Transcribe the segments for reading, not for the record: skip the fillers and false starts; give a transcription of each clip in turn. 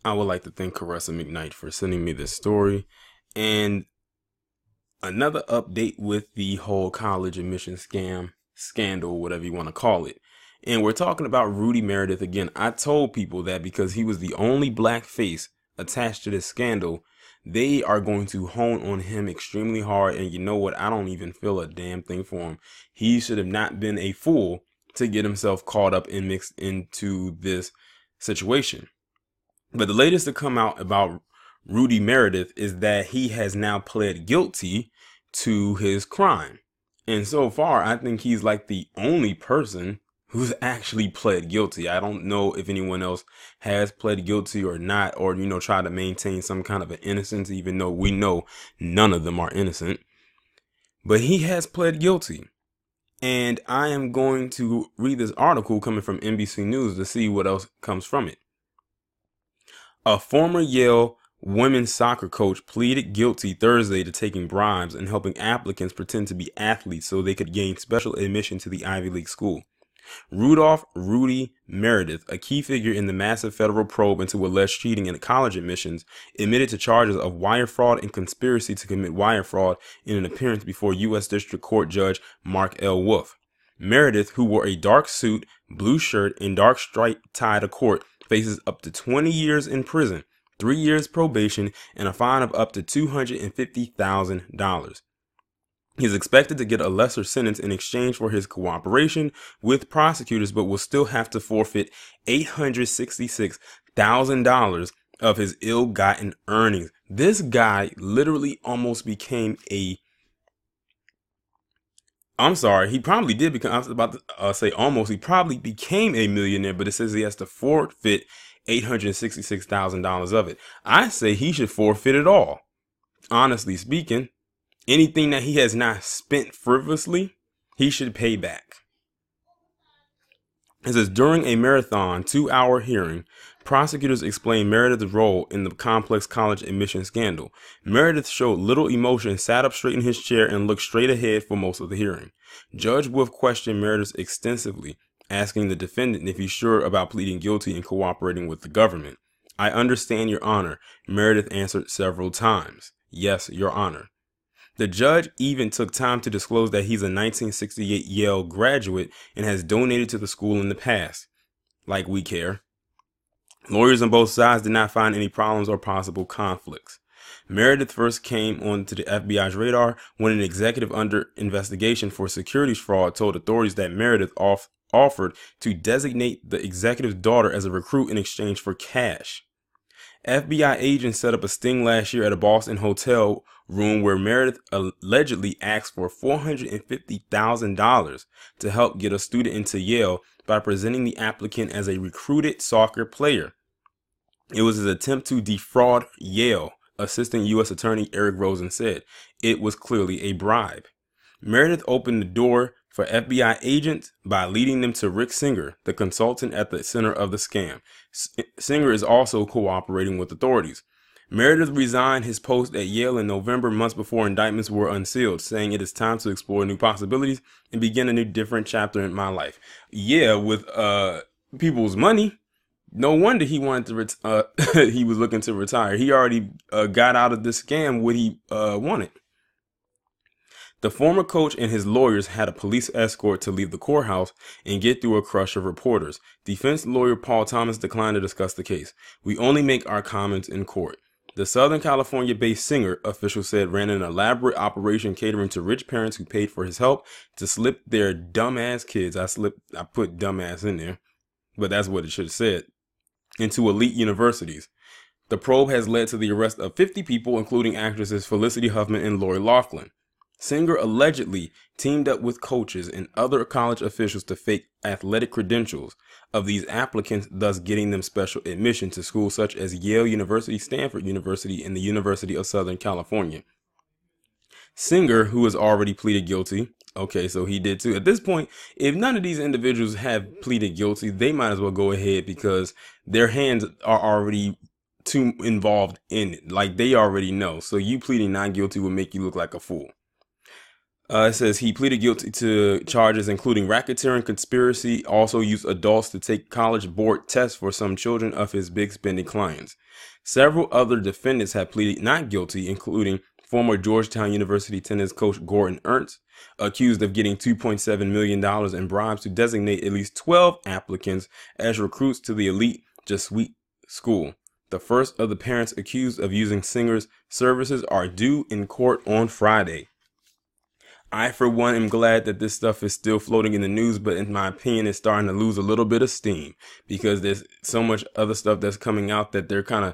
I would like to thank Caressa McKnight for sending me this story and another update with the whole college admission scandal, whatever you want to call it. And we're talking about Rudy Meredith again. I told people that because he was the only black face attached to this scandal, they are going to hone on him extremely hard. And you know what? I don't even feel a damn thing for him. He should have not been a fool to get himself caught up and mixed into this situation. But the latest to come out about Rudy Meredith is that he has now pled guilty to his crime. And so far, I think he's like the only person who's actually pled guilty. I don't know if anyone else has pled guilty or not, or, try to maintain some kind of an innocence, even though we know none of them are innocent. But he has pled guilty. And I am going to read this article coming from NBC News to see what else comes from it. A former Yale women's soccer coach pleaded guilty Thursday to taking bribes and helping applicants pretend to be athletes so they could gain special admission to the Ivy League school. Rudy Meredith, a key figure in the massive federal probe into alleged cheating in college admissions, admitted to charges of wire fraud and conspiracy to commit wire fraud in an appearance before U.S. District Court Judge Mark L. Wolf. Meredith, who wore a dark suit, blue shirt, and dark striped tie to court, faces up to 20 years in prison, 3 years probation, and a fine of up to $250,000. He is expected to get a lesser sentence in exchange for his cooperation with prosecutors, but will still have to forfeit $866,000 of his ill-gotten earnings. This guy literally almost became a he probably did become, I was about to say almost, he probably became a millionaire, but it says he has to forfeit $866,000 of it. I say he should forfeit it all. Honestly speaking, anything that he has not spent frivolously, he should pay back. It says, during a marathon 2-hour hearing, prosecutors explained Meredith's role in the complex college admission scandal. Meredith showed little emotion, sat up straight in his chair, and looked straight ahead for most of the hearing. Judge Wolf questioned Meredith extensively, asking the defendant if he's sure about pleading guilty and cooperating with the government. I understand, Your Honor, Meredith answered several times. Yes, Your Honor. The judge even took time to disclose that he's a 1968 Yale graduate and has donated to the school in the past. Like we care. Lawyers on both sides did not find any problems or possible conflicts. Meredith first came onto the FBI's radar when an executive under investigation for securities fraud told authorities that Meredith offered to designate the executive's daughter as a recruit in exchange for cash. FBI agents set up a sting last year at a Boston hotel room where Meredith allegedly asked for $450,000 to help get a student into Yale by presenting the applicant as a recruited soccer player. It was his attempt to defraud Yale, Assistant U.S. Attorney Eric Rosen said. It was clearly a bribe. Meredith opened the door for FBI agents by leading them to Rick Singer, the consultant at the center of the scam. Singer is also cooperating with authorities. Meredith resigned his post at Yale in November, months before indictments were unsealed, saying it is time to explore new possibilities and begin a new different chapter in my life. Yeah, with people's money. No wonder he wanted to he was looking to retire. He already got out of this scam what he wanted. The former coach and his lawyers had a police escort to leave the courthouse and get through a crush of reporters. Defense lawyer Paul Thomas declined to discuss the case. We only make our comments in court. The Southern California-based singer, officials said, ran an elaborate operation catering to rich parents who paid for his help to slip their dumbass kids. I put dumbass in there, but that's what it should have said, into elite universities. The probe has led to the arrest of 50 people, including actresses Felicity Huffman and Lori Loughlin. Singer allegedly teamed up with coaches and other college officials to fake athletic credentials of these applicants, thus getting them special admission to schools such as Yale University, Stanford University, and the University of Southern California. Singer, who has already pleaded guilty, okay, so he did too. At this point, if none of these individuals have pleaded guilty, they might as well go ahead because their hands are already too involved in it. Like, they already know. So you pleading not guilty will make you look like a fool. It says he pleaded guilty to charges including racketeering, conspiracy, also used adults to take college board tests for some children of his big spending clients. Several other defendants have pleaded not guilty, including former Georgetown University tennis coach Gordon Ernst, accused of getting $2.7 million in bribes to designate at least 12 applicants as recruits to the elite Jesuit school. The first of the parents accused of using Singer's services are due in court on Friday. I, for one, am glad that this stuff is still floating in the news, but in my opinion, it's starting to lose a little bit of steam because there's so much other stuff that's coming out that they're kind of,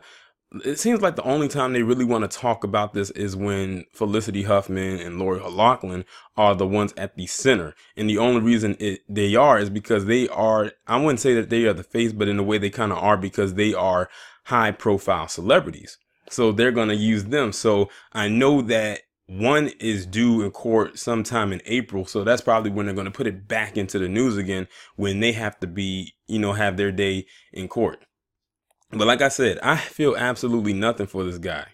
it seems like the only time they really want to talk about this is when Felicity Huffman and Lori Loughlin are the ones at the center. And the only reason they are is because they are, I wouldn't say that they are the face, but in a way they kind of are because they are high profile celebrities. So they're going to use them. So I know that one is due in court sometime in April. So that's probably when they're going to put it back into the news again, when they have to be, have their day in court. But like I said, I feel absolutely nothing for this guy.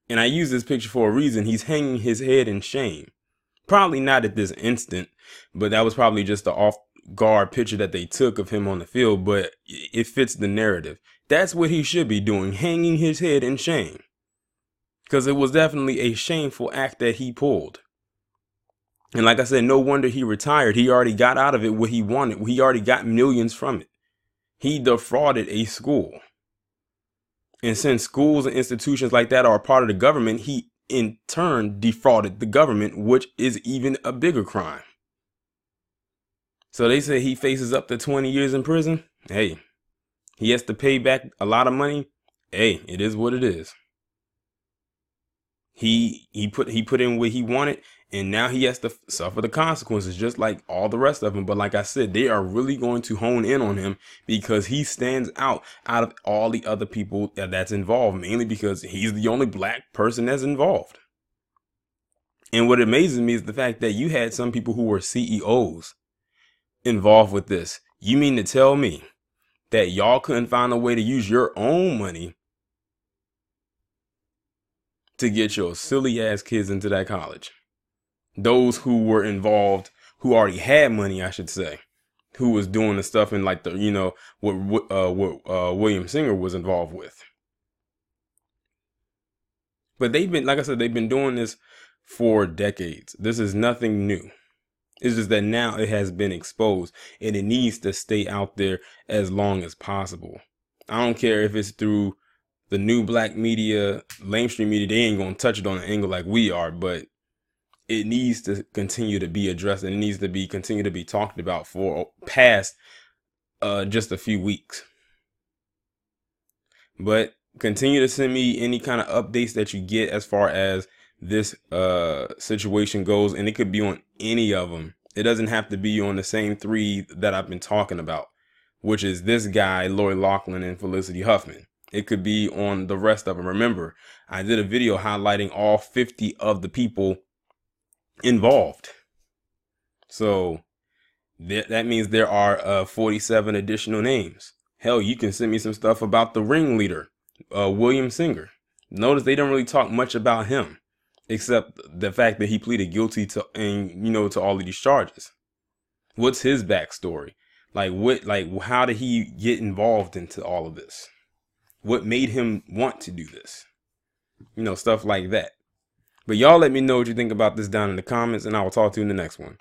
And I use this picture for a reason. He's hanging his head in shame. Probably not at this instant, but that was probably just the off guard picture that they took of him on the field. But it fits the narrative. That's what he should be doing, hanging his head in shame. Because it was definitely a shameful act that he pulled. And like I said, no wonder he retired. He already got out of it what he wanted. He already got millions from it. He defrauded a school. And since schools and institutions like that are a part of the government, he in turn defrauded the government, which is even a bigger crime. So they say he faces up to 20 years in prison. Hey, he has to pay back a lot of money. Hey, it is what it is. He put in what he wanted, and now he has to suffer the consequences, just like all the rest of them. But like I said, they are really going to hone in on him because he stands out of all the other people that's involved, mainly because he's the only black person that's involved. And what amazes me is the fact that you had some people who were CEOs involved with this. You mean to tell me that y'all couldn't find a way to use your own money to get your silly ass kids into that college? Those who were involved, who already had money, I should say, who was doing the stuff in like the, what William Singer was involved with. But they've been, like I said, they've been doing this for decades. This is nothing new. It's just that now it has been exposed and it needs to stay out there as long as possible. I don't care if it's through the new black media, mainstream media, they ain't going to touch it on an angle like we are, but it needs to continue to be addressed and it needs to be continue to be talked about for past just a few weeks. But continue to send me any kind of updates that you get as far as this situation goes, and it could be on any of them. It doesn't have to be on the same three that I've been talking about, which is this guy, Lori Loughlin, and Felicity Huffman. It could be on the rest of them. Remember, I did a video highlighting all 50 of the people involved. So that means there are 47 additional names. Hell, you can send me some stuff about the ringleader, William Singer. Notice they don't really talk much about him, except the fact that he pleaded guilty to all of these charges. What's his backstory? How did he get involved into all of this? What made him want to do this? Stuff like that. But y'all let me know what you think about this down in the comments, and I will talk to you in the next one.